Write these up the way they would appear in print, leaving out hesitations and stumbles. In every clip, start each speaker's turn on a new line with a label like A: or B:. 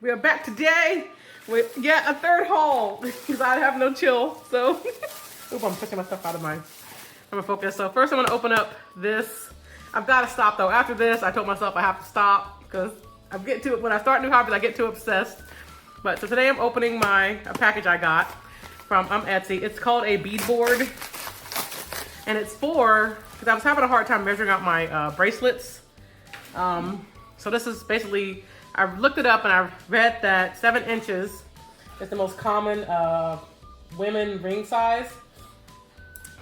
A: We are back today with yet a third haul because I have no chill. So, oop, I'm pushing my stuff out of my focus. So first I'm gonna open up this. I've got to stop though. After this, I told myself I have to stop because I'm getting to it. When I start new hobbies, I get too obsessed. But so today I'm opening a package I got from Etsy. It's called a bead board, and it's because I was having a hard time measuring out my bracelets. So this is basically. I've looked it up and I've read that 7 inches is the most common women ring size.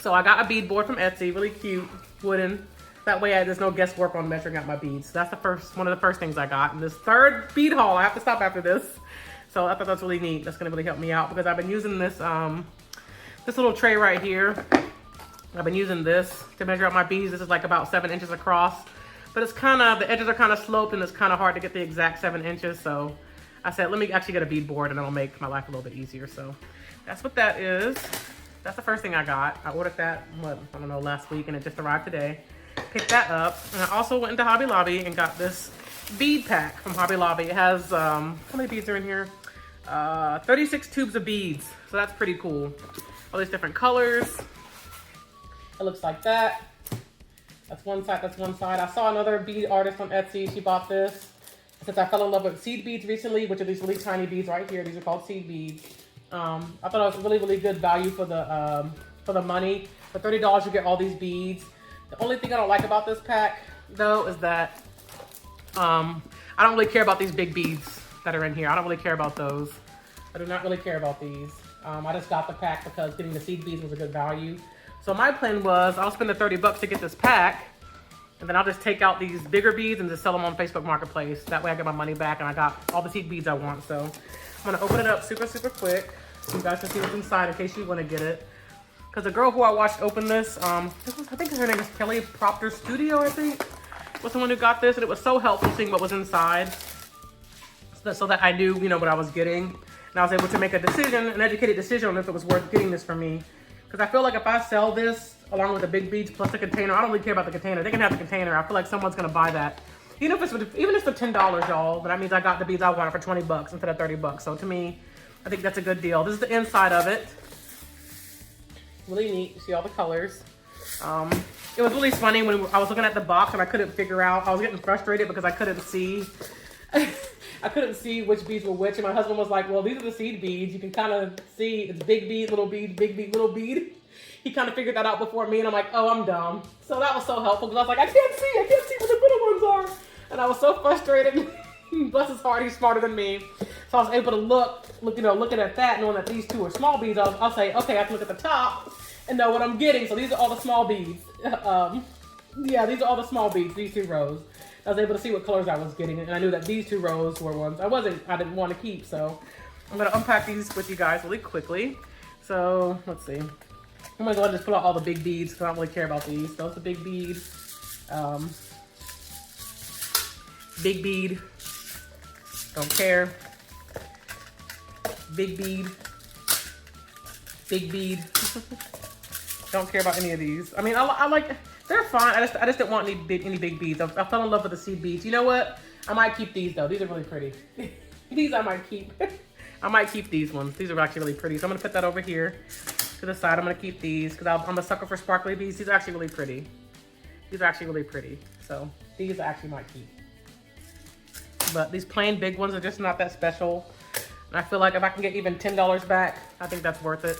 A: So I got a bead board from Etsy, really cute, wooden. That way there's no guesswork on measuring out my beads. So that's one of the first things I got. And this third bead haul, I have to stop after this. So I thought that's really neat. That's gonna really help me out because I've been using this this little tray right here. I've been using this to measure out my beads. This is like about 7 inches across. But it's the edges are kind of sloped and it's kind of hard to get the exact 7 inches. So I said, let me actually get a bead board and it'll make my life a little bit easier. So that's what that is. That's the first thing I got. I ordered that, I don't know, last week, and it just arrived today. Picked that up. And I also went into Hobby Lobby and got this bead pack from Hobby Lobby. It has, how many beads are in here? 36 tubes of beads. So that's pretty cool. All these different colors. It looks like that. That's one side, that's one side. I saw another bead artist on Etsy. She bought this. Since I fell in love with seed beads recently, which are these really tiny beads right here. These are called seed beads. I thought it was really, really good value for the money. For $30, you get all these beads. The only thing I don't like about this pack, though, is that I don't really care about these big beads that are in here. I don't really care about those. I do not really care about these. I just got the pack because getting the seed beads was a good value. So my plan was I'll spend the $30 to get this pack, and then I'll just take out these bigger beads and just sell them on Facebook Marketplace. That way I get my money back and I got all the seed beads I want. So I'm gonna open it up super, super quick so you guys can see what's inside in case you wanna get it. Because the girl who I watched open this, I think her name is Kelly Prepster Studio, I think, was the one who got this. And it was so helpful seeing what was inside so that I knew, what I was getting. And I was able to make an educated decision on if it was worth getting this for me. Because I feel like if I sell this along with the big beads plus the container, I don't really care about the container. They can have the container. I feel like someone's gonna buy that. Even if it's for $10, y'all, but that means I got the beads I wanted for 20 bucks instead of 30 bucks. So to me, I think that's a good deal. This is the inside of it. Really neat. You see all the colors. It was really funny when I was looking at the box and I couldn't figure out. I was getting frustrated because I couldn't see. I couldn't see which beads were which, and my husband was like, well, these are the seed beads. You can kind of see it's big bead, little bead, big bead, little bead. He kind of figured that out before me, and I'm like, oh, I'm dumb. So that was so helpful because I was like, I can't see what the middle ones are. And I was so frustrated. Bless his heart, he's smarter than me. So I was able to looking at that, knowing that these two are small beads, I'll say, okay, I have to look at the top and know what I'm getting. So these are all the small beads. Yeah, these are all the small beads, these 2 rows. I was able to see what colors I was getting, and I knew that these 2 rows were ones I didn't want to keep. So I'm gonna unpack these with you guys really quickly. So let's see. I'm gonna go ahead and just pull out all the big beads because I don't really care about these. Those are the big bead. Big bead. Don't care. Big bead. Big bead. Don't care about any of these. I mean, I like. They're fine. I just didn't want any big beads. I fell in love with the seed beads. You know what? I might keep these though. These are really pretty. These I might keep. I might keep these ones. These are actually really pretty. So I'm gonna put that over here to the side. I'm gonna keep these because I'm a sucker for sparkly beads. These are actually really pretty. These are actually really pretty. So these I actually might keep. But these plain big ones are just not that special. And I feel like if I can get even $10 back, I think that's worth it.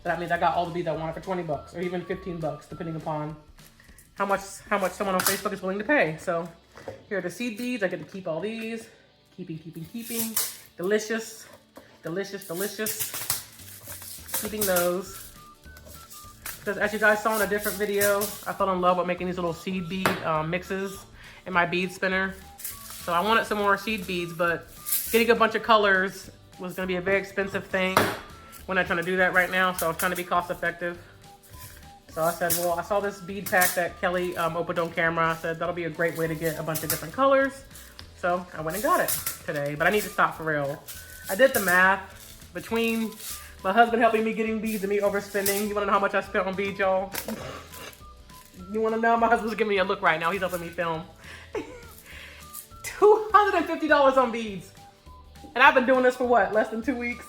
A: That means I got all the beads I wanted for 20 bucks or even 15 bucks, depending upon how much someone on Facebook is willing to pay. So here are the seed beads. I get to keep all these. Keeping. Delicious. Keeping those. Because as you guys saw in a different video, I fell in love with making these little seed bead mixes in my bead spinner. So I wanted some more seed beads, but getting a bunch of colors was gonna be a very expensive thing. We're not trying to do that right now, so I was trying to be cost effective. So I said, well, I saw this bead pack that Kelly opened on camera. I said, that'll be a great way to get a bunch of different colors. So I went and got it today, but I need to stop for real. I did the math between my husband helping me getting beads and me overspending. You wanna know how much I spent on beads, y'all? You wanna know? My husband's giving me a look right now. He's helping me film. $250 on beads. And I've been doing this for what, less than 2 weeks?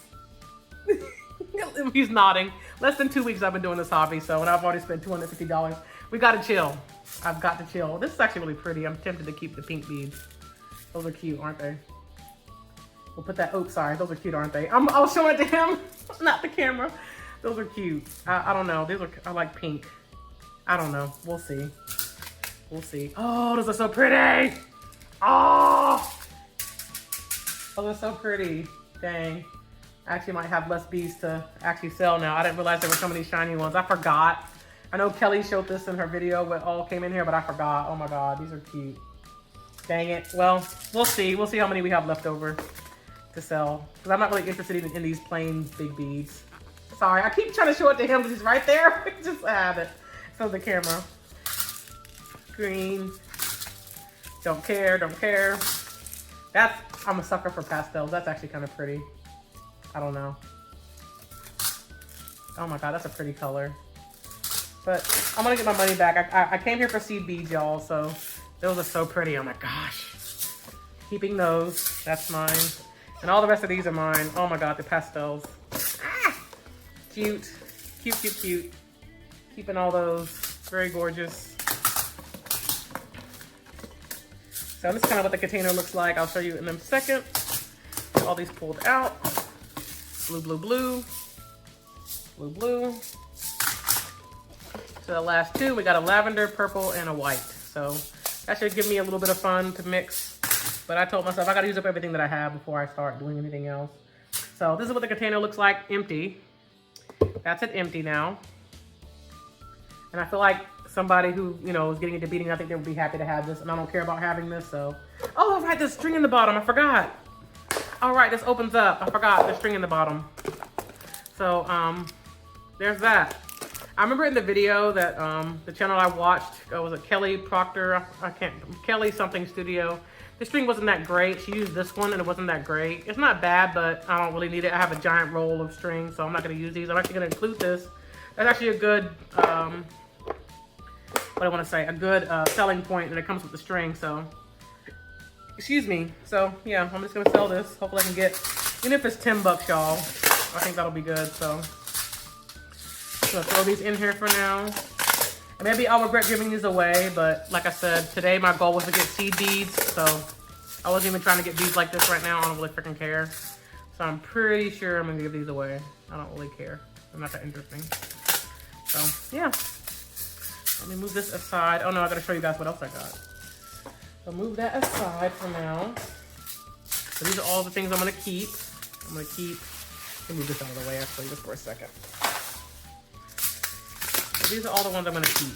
A: He's nodding. Less than 2 weeks I've been doing this hobby, so, and I've already spent $250. We gotta chill. I've got to chill. This is actually really pretty. I'm tempted to keep the pink beads. Those are cute, aren't they? We'll put that, oops, sorry. Those are cute, aren't they? I'll show it to him, not the camera. Those are cute. I don't know. I like pink. I don't know. We'll see. We'll see. Oh, those are so pretty. Oh, those are so pretty. Dang. I actually might have less beads to actually sell now. I didn't realize there were so many shiny ones. I forgot. I know Kelly showed this in her video what all came in here, but I forgot. Oh my God, these are cute. Dang it. Well, we'll see. We'll see how many we have left over to sell. Because I'm not really interested even in these plain big beads. Sorry, I keep trying to show it to him because he's right there. Just have it. So the camera. Green. Don't care, don't care. I'm a sucker for pastels. That's actually kind of pretty. I don't know. Oh my God, that's a pretty color. But I'm gonna get my money back. I came here for seed beads, y'all, so those are so pretty. Oh my gosh. Keeping those, that's mine. And all the rest of these are mine. Oh my God, the pastels. Ah! Cute, cute, cute, cute. Keeping all those, very gorgeous. So this is kind of what the container looks like. I'll show you in a second. Get all these pulled out. Blue, blue, blue. Blue, blue. So the last two, we got a lavender, purple, and a white. So that should give me a little bit of fun to mix. But I told myself I gotta use up everything that I have before I start doing anything else. So this is what the container looks like, empty. That's it empty now. And I feel like somebody who, you know, is getting into beading, I think they would be happy to have this, and I don't care about having this, so. Oh, all right, there's string in the bottom, I forgot. All right, this opens up. I forgot there's string in the bottom. So, there's that. I remember in the video that the channel I watched, was it Kelly Proctor? Kelly something Studio. The string wasn't that great. She used this one and it wasn't that great. It's not bad, but I don't really need it. I have a giant roll of string, so I'm not gonna use these. I'm actually gonna include this. That's actually a good, what I wanna say, a good selling point that it comes with the string, so. Excuse me. So yeah, I'm just gonna sell this. Hopefully I can get, even if it's $10, y'all, I think that'll be good, so. I'm gonna throw these in here for now. And maybe I'll regret giving these away, but like I said, today my goal was to get seed beads, so I wasn't even trying to get beads like this right now. I don't really freaking care. So I'm pretty sure I'm gonna give these away. I don't really care. I'm not that interesting. So yeah. Let me move this aside. Oh no, I gotta show you guys what else I got. So move that aside for now. So these are all the things I'm gonna keep. I'm gonna keep, let me move this out of the way actually, just for a second. So these are all the ones I'm gonna keep.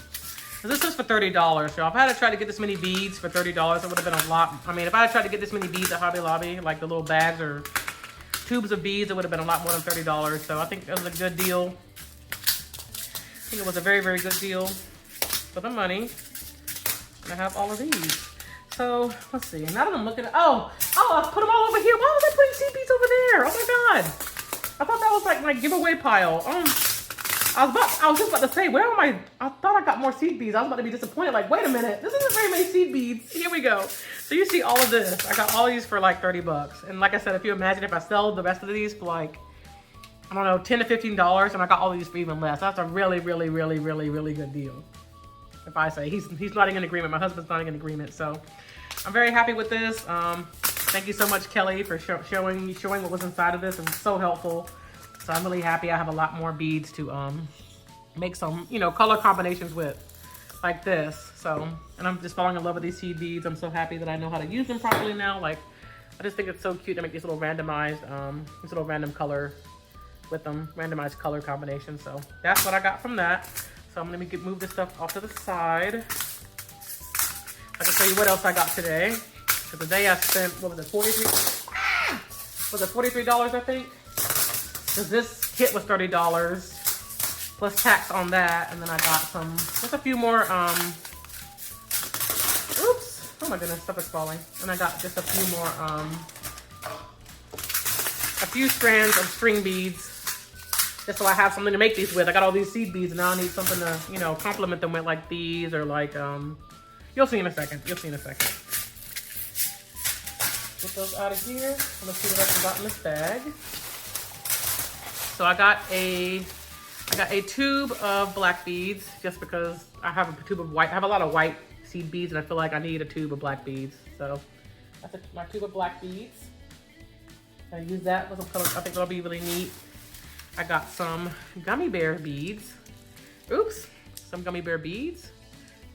A: So this is for $30, y'all. If I had tried to get this many beads for $30, it would have been a lot. I mean, if I had tried to get this many beads at Hobby Lobby, like the little bags or tubes of beads, it would have been a lot more than $30. So I think it was a good deal. I think it was a very, very good deal for the money. And I have all of these. So let's see. Now that I'm looking at, oh, I put them all over here. Why was I putting seed beads over there? Oh my God. I thought that was like my giveaway pile. I was just about to say, where am I thought I got more seed beads. I was about to be disappointed. Like, wait a minute, this isn't very many seed beads. Here we go. So you see all of this. I got all of these for like $30. And like I said, if you imagine if I sell the rest of these for like, I don't know, $10 to $15, and I got all of these for even less. That's a really, really, really, really, really good deal. If I say, he's nodding in agreement. My husband's nodding in agreement. So I'm very happy with this. Thank you so much, Kelly, for showing what was inside of this. It was so helpful. So I'm really happy. I have a lot more beads to make some, you know, color combinations with, like this. So, and I'm just falling in love with these seed beads. I'm so happy that I know how to use them properly now. Like, I just think it's so cute to make these little randomized, this little random color with them, randomized color combinations. So that's what I got from that. So I'm gonna move this stuff off to the side. I can show you what else I got today. So today I spent, what was it, Was it $43, I think? Because this kit was $30 plus tax on that, and then I got just a few more, oops, oh my goodness, stuff is falling. And I got just a few more, a few strands of string beads, just so I have something to make these with. I got all these seed beads, and now I need something to, you know, complement them with, like these, or like, you'll see in a second, you'll see in a second. Get those out of here. Let's see what else I got in this bag. So I got a tube of black beads just because I have a tube of white. I have a lot of white seed beads and I feel like I need a tube of black beads. So that's my tube of black beads. I use that with some colors. I think that'll be really neat. I got some gummy bear beads. Oops, some gummy bear beads.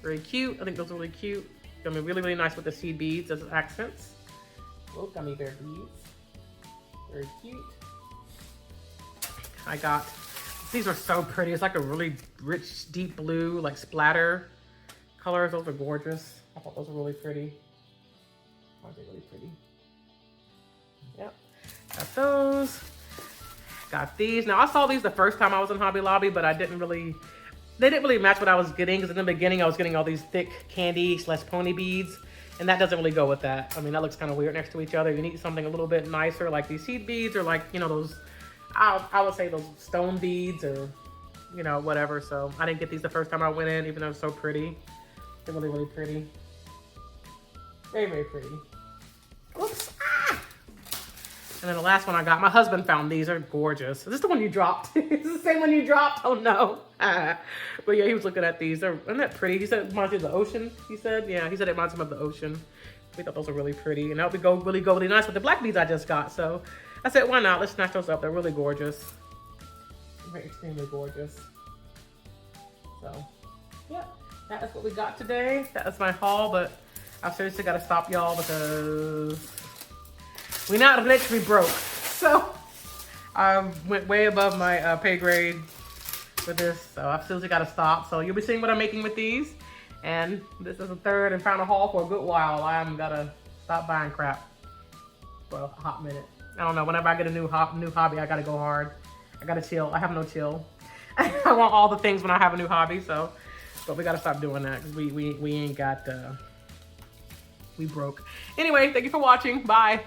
A: Very cute. I think those are really cute. Gonna be really, really nice with the seed beads as accents. Little gummy bear beads. Very cute. I got, these are so pretty. It's like a really rich, deep blue, like splatter colors. Those are gorgeous. I thought those were really pretty. Aren't they really pretty? Yep. Got those. Got these. Now I saw these the first time I was in Hobby Lobby, but they didn't really match what I was getting, because in the beginning I was getting all these thick candy / pony beads, and that doesn't really go with that. I mean, that looks kind of weird next to each other. You need something a little bit nicer, like these seed beads, or like, you know, those, I would say those stone beads, or, you know, whatever. So I didn't get these the first time I went in, even though they're so pretty. They're really, really pretty. Very, very pretty. Oops. And then the last one I got, my husband found these. They're gorgeous. Is this the one you dropped? Is this the same one you dropped? Oh no. But yeah, he was looking at these. Isn't that pretty? He said it reminds you of the ocean, he said. Yeah, he said it reminds him of the ocean. We thought those were really pretty. And that would really go really nice with the black beads I just got. So I said, why not? Let's snatch those up. They're really gorgeous. They're extremely gorgeous. So, yeah, that is what we got today. That is my haul, but I've seriously got to stop y'all because we're not rich, we broke. So I went way above my pay grade for this, so I've seriously got to stop. So you'll be seeing what I'm making with these. And this is the third and final haul for a good while. I'm gonna stop buying crap for a hot minute. I don't know, whenever I get a new hobby, I gotta go hard. I gotta chill. I have no chill. I want all the things when I have a new hobby, so, but we gotta stop doing that because we ain't got, we broke. Anyway, thank you for watching. Bye.